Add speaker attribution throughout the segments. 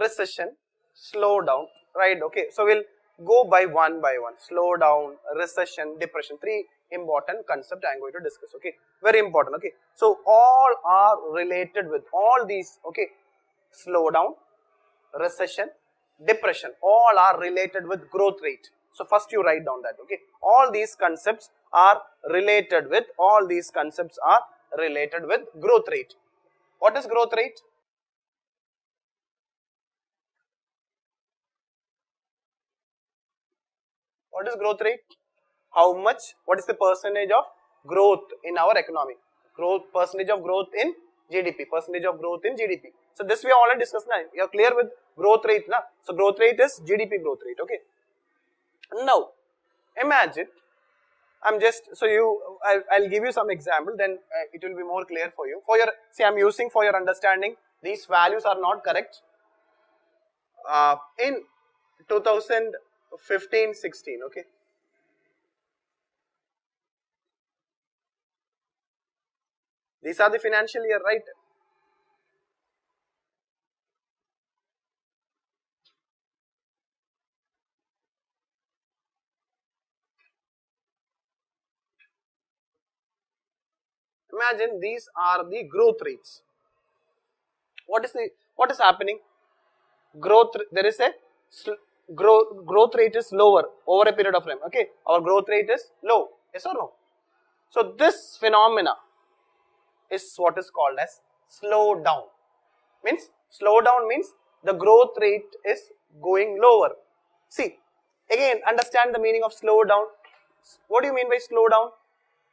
Speaker 1: recession, slowdown, right? Okay, so we'll go by one. Slowdown, recession, depression. Three important concepts I am going to discuss. Okay, very important. Okay, so all are related with all these. Okay, slowdown, recession, depression, all are related with growth rate. So first you write down that. Okay, all these concepts are related with growth rate. What is growth rate? What is growth rate? How much? What is the percentage of growth in our economy? Percentage of growth in GDP. Percentage of growth in GDP. So this we already discussed now. You are clear with growth rate now. So growth rate is GDP growth rate. Okay. Now imagine I'll give you some example. Then it will be more clear for you. I'm using for your understanding. These values are not correct. In 2015-16. Okay. These are the financial year, right? Imagine these are the growth rates. What is happening? There is a growth rate is lower over a period of time. Okay, our growth rate is low. Yes or no? So this phenomena is what is called as slowdown. Slowdown means the growth rate is going lower. See, again, understand the meaning of slowdown. What do you mean by slowdown?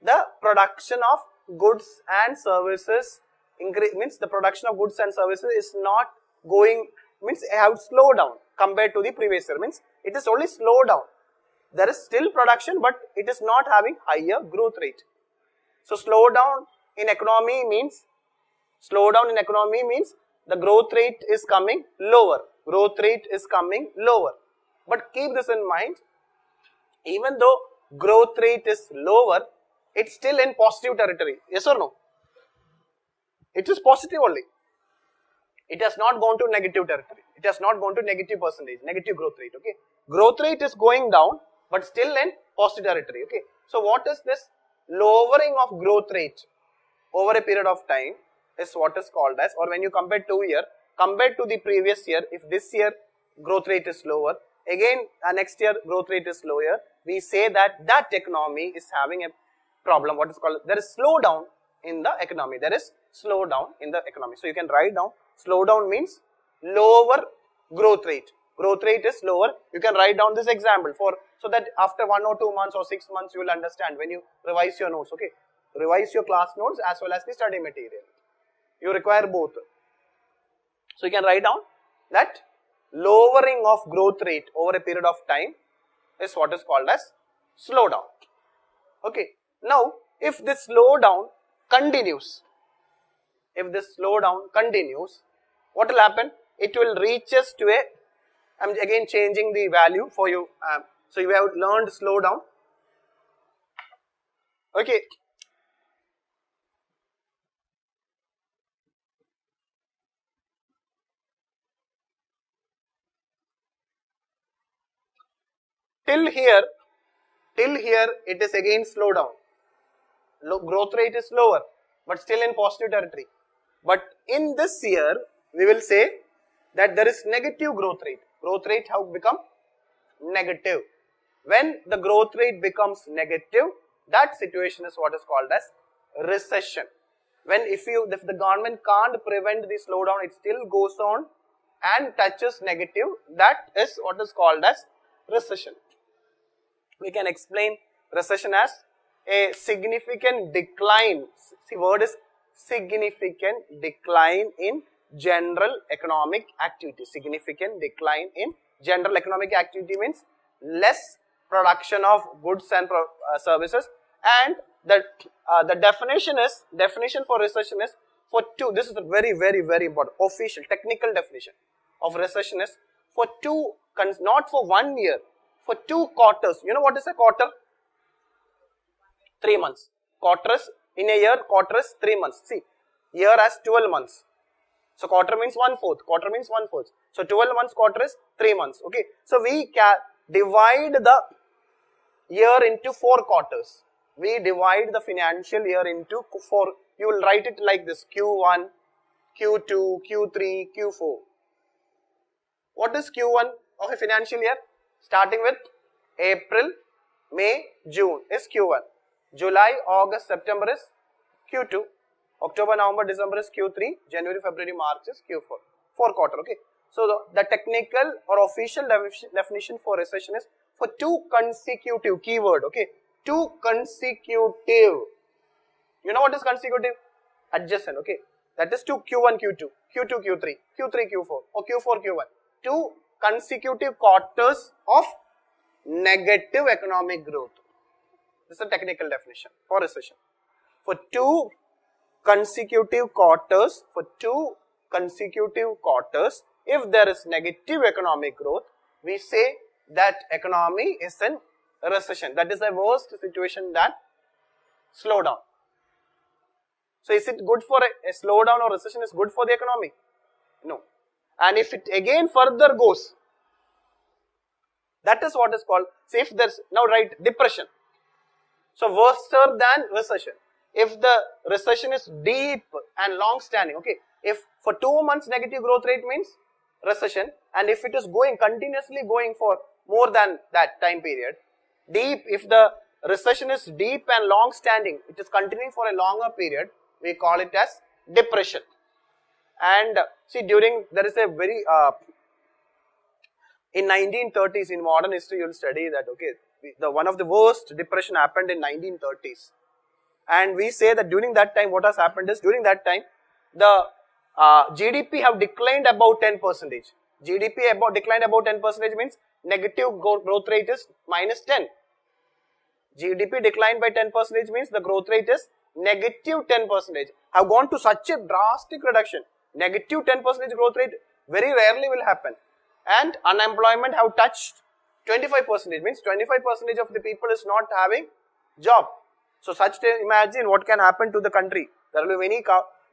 Speaker 1: The production of goods and services the production of goods and services is not going, have slowed down compared to the previous year. It is only slowed down. There is still production, but it is not having higher growth rate. So slowdown in economy means the growth rate is coming lower. But keep this in mind, even though growth rate is lower, it's still in positive territory. Yes or no? It is positive only. It has not gone to negative territory. It has not gone to negative percentage, negative growth rate. Okay. Growth rate is going down, but still in positive territory. Okay. So what is this lowering of growth rate over a period of time is what is called as, or when you compare 2 years, compared to the previous year, if this year growth rate is lower, again next year growth rate is lower, we say that economy is having a problem. What is called, there is slowdown in the economy. So you can write down, slowdown means lower growth rate. Growth rate is lower. You can write down this example so that after 1 or 2 months or 6 months you will understand when you revise your notes. Okay, revise your class notes as well as the study material. You require both. So you can write down that lowering of growth rate over a period of time is what is called as slowdown. Okay. Now, if this slowdown continues, what will happen? It will reach us to a, I am again changing the value for you. So you have learned slowdown. Okay. Till here it is again slowdown. Growth rate is lower, but still in positive territory. But in this year, we will say that there is negative growth rate. Growth rate have become negative. When the growth rate becomes negative, that situation is what is called as recession. If the government can't prevent the slowdown, it still goes on and touches negative, that is what is called as recession. We can explain recession as a significant decline. See, word is significant decline in general economic activity. Significant decline in general economic activity means less production of goods and services. And the definition for recession is for two. This is a very, very, very important official technical definition of recession is for two, not for 1 year, for 2 quarters. You know what is a quarter? 3 months. Quarters in a year, quarters 3 months. See, year has 12 months. So quarter means 1/4. Quarter means 1/4. So 12 months quarter is 3 months. Okay. So we can divide the year into 4 quarters. We divide the financial year into 4. You will write it like this: Q1, Q2, Q3, Q4. What is Q1 of a financial year? Starting with April, May, June is Q1. July, August, September is Q2. October, November, December is Q3. January, February, March is Q4. 4 quarter, okay. So the technical or official definition for recession is for 2 consecutive, keyword, okay. 2 consecutive. You know what is consecutive? Adjacent, okay. That is 2 Q1, Q2, Q2, Q3, Q3, Q4 or Q4, Q1. 2 consecutive quarters of negative economic growth. This is a technical definition for recession. For 2 consecutive quarters, if there is negative economic growth, we say that economy is in recession. That is the worst situation, that slowdown. So is it good for a slowdown or recession is good for the economy? No. And if it again further goes, that is what is called, say if there's, now write depression. So worse than recession. If the recession is deep and long standing, okay, if for 2 months negative growth rate means recession, and if it is going continuously going for more than that time period, deep, if the recession is deep and long standing, it is continuing for a longer period, we call it as depression. And see, during, there is a very, in 1930s, in modern history, you will study that, okay, the one of the worst depression happened in 1930s. And we say that during that time, what has happened is, during that time, the GDP have declined about 10%. GDP about declined about 10% means negative growth rate is -10. GDP declined by 10% means the growth rate is negative 10%. Have gone to such a drastic reduction. Negative 10% growth rate very rarely will happen. And unemployment have touched 25%, means 25% of the people is not having job. So such, imagine what can happen to the country. There will be many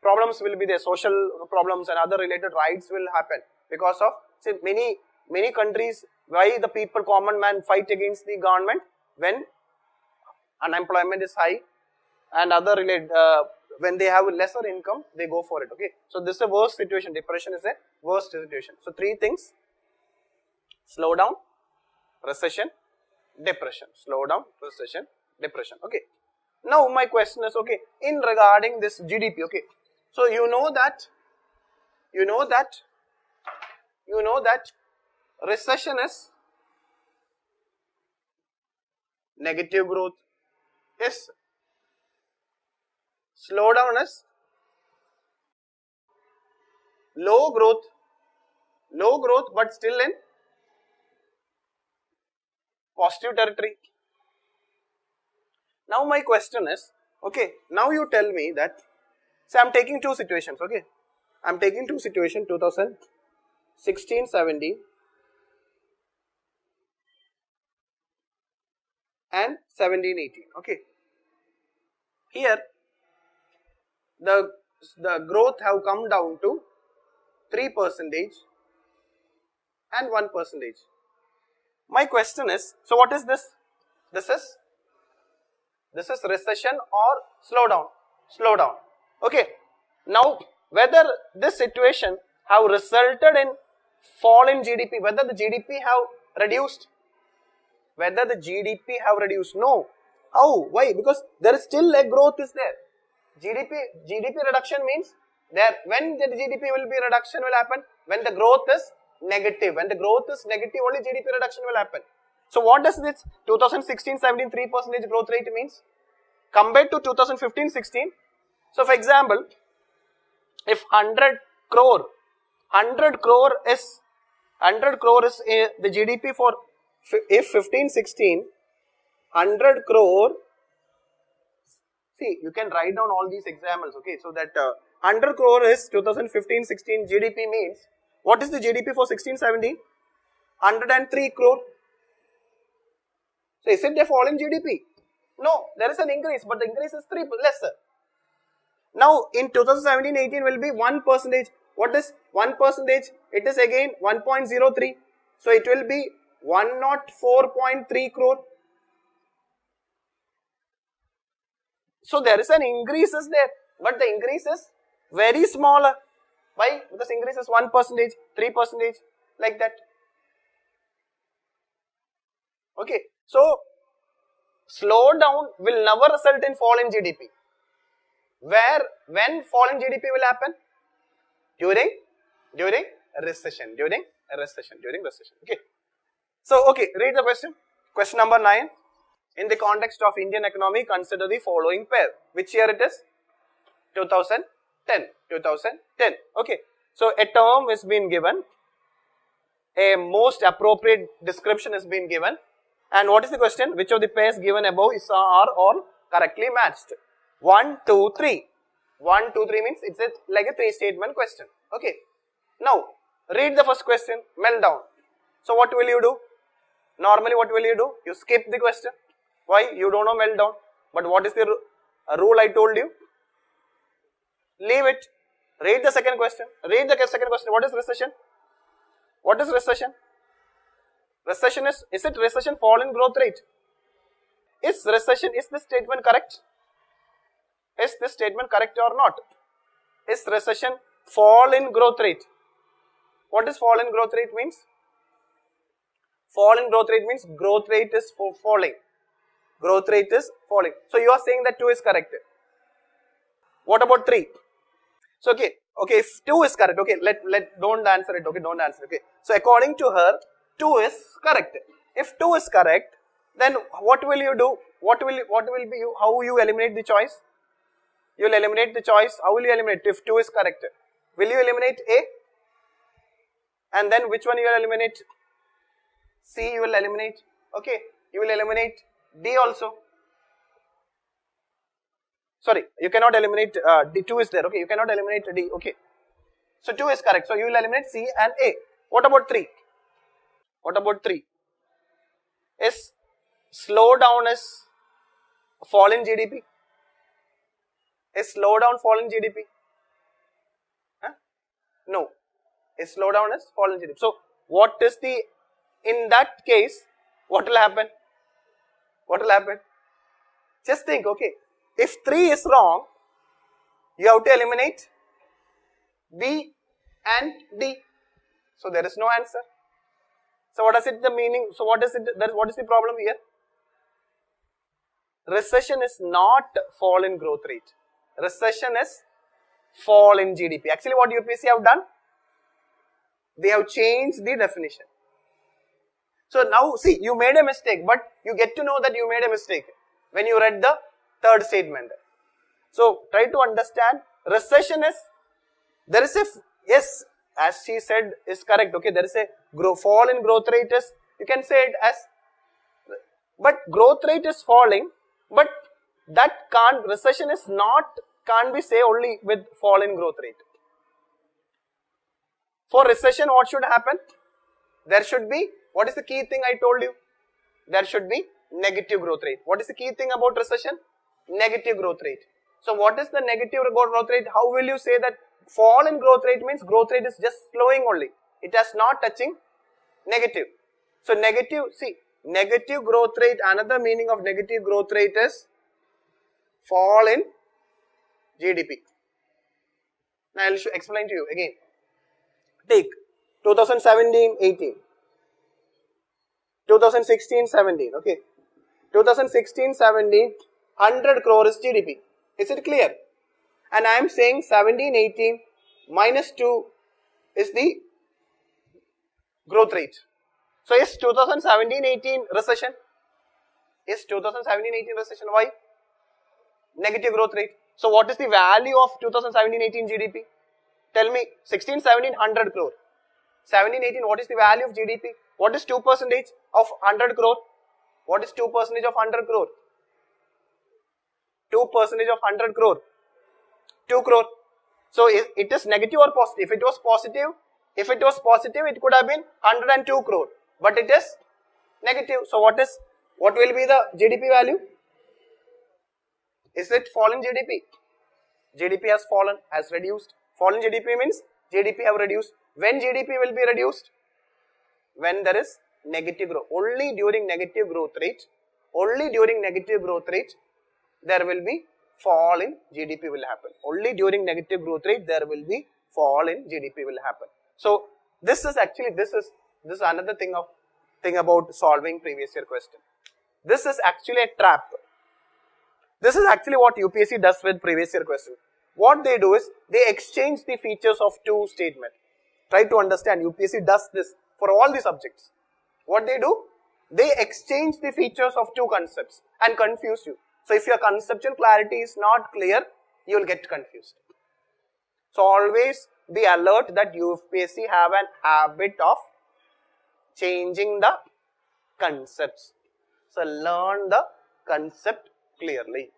Speaker 1: problems will be there, social problems and other related rights will happen because of, say, many countries, why the people, common man fight against the government when unemployment is high and other related, when they have lesser income, they go for it, okay. So this is a worst situation, depression is a worst situation. So 3 things: slowdown, recession, depression. Slowdown, recession, depression, okay. Now my question is, okay, in regarding this GDP, okay, so you know that recession is negative growth, yes, slowdown is low growth but still in positive territory. Now my question is, okay, now you tell me that, say I am taking 2 situations, okay, I am taking 2 situations, 2016-17 and 17-18, okay. Here the growth have come down to 3% and 1%. My question is, so what is this? This is recession or slowdown? Slowdown. Okay. Now, whether this situation have resulted in fall in GDP, whether the GDP have reduced? Whether the GDP have reduced? No. How? Why? Because there is still a growth is there. GDP reduction means there, when the GDP will be reduction will happen? When the growth is negative. When the growth is negative, only GDP reduction will happen. So what does this 2016-17 3% growth rate means? Compared to 2015-16, so for example, if 100 crore is the GDP for, if 15-16, 100 crore, see, you can write down all these examples, okay, so that 100 crore is 2015-16 GDP means, what is the GDP for 16-17? 103 crore. So is it a fall in GDP? No, there is an increase, but the increase is 3 lesser. Now in 2017-18 will be 1%. what is 1%? It is again 1.03. So it will be 104.3 crore. So there is an increase is there, but the increase is very smaller. Why? Because increase is 1%, 3%, like that. Okay, so slowdown will never result in fall in GDP. When fall in GDP will happen? During recession. Okay. So, okay, read the question. Question number 9. In the context of Indian economy, consider the following pair. Which year it is? 2010. Okay. So, a term is being given. A most appropriate description is being given. And what is the question? Which of the pairs given above are all correctly matched? 1, 2, 3. 1, 2, 3 means it's like a 3-statement question. Okay. Now, read the first question, meltdown. So, what will you do? Normally, what will you do? You skip the question. Why? You don't know meltdown. But what is the rule I told you? Leave it. Read the second question. Read the second question. What is recession? What is recession? Recession is it recession fall in growth rate? Is this statement correct? Is this statement correct or not? Is recession fall in growth rate? What is fall in growth rate means? Fall in growth rate means growth rate is falling. Growth rate is falling. So you are saying that 2 is correct. What about 3? So okay, if 2 is correct, okay, don't answer it, okay, don't answer it, okay. So according to her, 2 is correct. If 2 is correct, then what will you do? What will be how you eliminate the choice? You will eliminate the choice. How will you eliminate if 2 is correct? Will you eliminate A? And then which one you will eliminate? C you will eliminate. Okay, you will eliminate D also. Sorry, you cannot eliminate D. 2 is there. Okay, you cannot eliminate D. Okay, so 2 is correct. So you will eliminate C and A. What about 3? What about 3? Is slowdown is fall in GDP? Is slowdown fall in GDP? Huh? No. Is slowdown is fall in GDP. So what is in that case, what will happen? What will happen? Just think, okay. If 3 is wrong, you have to eliminate B and D. So there is no answer. So what is it the meaning? So what is the problem here? Recession is not fall in growth rate. Recession is fall in GDP. Actually what UPSC have done? They have changed the definition. So now see, you made a mistake, but you get to know that you made a mistake when you read the third statement. So try to understand, recession is, there is a, yes, as she said is correct, okay, there is a fall in growth rate is, you can say it as, but growth rate is falling, but that recession is can't be say only with fall in growth rate. For recession, what should happen? There should be, what is the key thing I told you? There should be negative growth rate. What is the key thing about recession? Negative growth rate. So what is the negative growth rate? How will you say that fall in growth rate means growth rate is just slowing only? It has not touching negative. So negative, see, negative growth rate, another meaning of negative growth rate is fall in GDP. Now I will explain to you again. Take 2017-18, 2016-17, okay. 2016-17, 100 crore is GDP. Is it clear? And I am saying 17-18 minus 2 is the growth rate. So is 2017-18 recession? Is 2017-18 recession? Why? Negative growth rate. So what is the value of 2017-18 GDP? Tell me, 16-17, 100 crore. 17-18, what is the value of GDP? What is 2% of 100 crore? What is 2% of 100 crore? 2% of 100 crore. 2 crore. So it is negative or positive? If it was positive, it could have been 102 crore. But it is negative. So what will be the GDP value? Is it fallen GDP? GDP has fallen, has reduced. Fallen GDP means GDP have reduced. When GDP will be reduced? When there is negative growth. Only during negative growth rate, there will be fall in GDP will happen. Only during negative growth rate there will be fall in GDP will happen. So this is another thing about solving previous year question. This is actually a trap. This is actually what UPSC does with previous year question. What they do is they exchange the features of two statements. Try to understand, UPSC does this for all the subjects. What they do? They exchange the features of two concepts and confuse you. So if your conceptual clarity is not clear, you will get confused. So always be alert that UPSC have an habit of changing the concepts. So learn the concept clearly.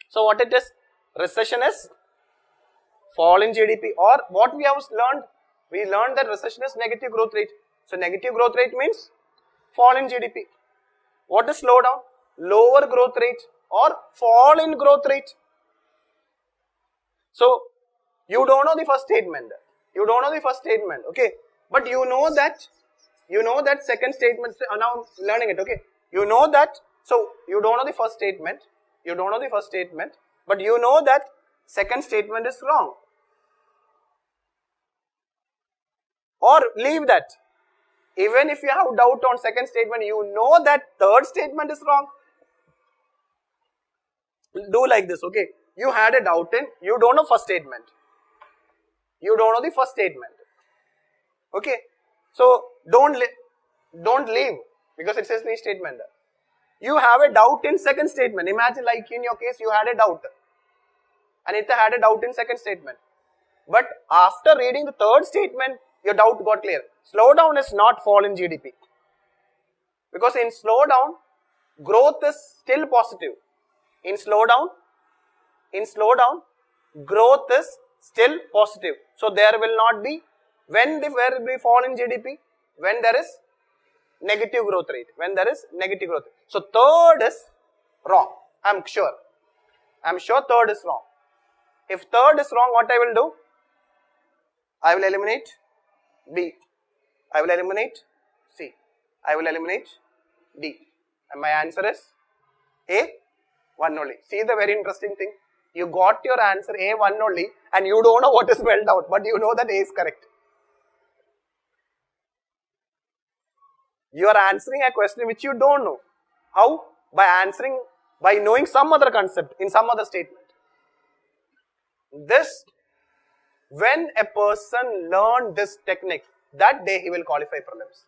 Speaker 1: So what it is? Recession is fall in GDP, or what we have learned? We learned that recession is negative growth rate. So negative growth rate means fall in GDP. What is slowdown? Lower growth rate or fall in growth rate. So you don't know the first statement. Okay. But you know that second statement. Now I'm learning it. Okay. You know that. So you don't know the first statement. But you know that second statement is wrong. Or leave that. Even if you have doubt on second statement, you know that third statement is wrong. Do like this, okay? You had a doubt in, you don't know first statement. You don't know the first statement. Okay? So, don't leave because it says the statement. You have a doubt in second statement. Imagine like in your case, you had a doubt. Anita had a doubt in second statement. But after reading the third statement, your doubt got clear. Slowdown is not fall in GDP. Because in slowdown, growth is still positive. In slowdown, growth is still positive. So there will not be, where will be fall in GDP? When there is negative growth rate. So third is wrong. I'm sure third is wrong. If third is wrong, what I will do? I will eliminate B. I will eliminate C. I will eliminate D. And my answer is A, 1 only. See the very interesting thing? You got your answer A, 1 only, and you don't know what is spelled out, but you know that A is correct. You are answering a question which you don't know. How? By knowing some other concept in some other statement. When a person learned this technique, that day he will qualify prelims.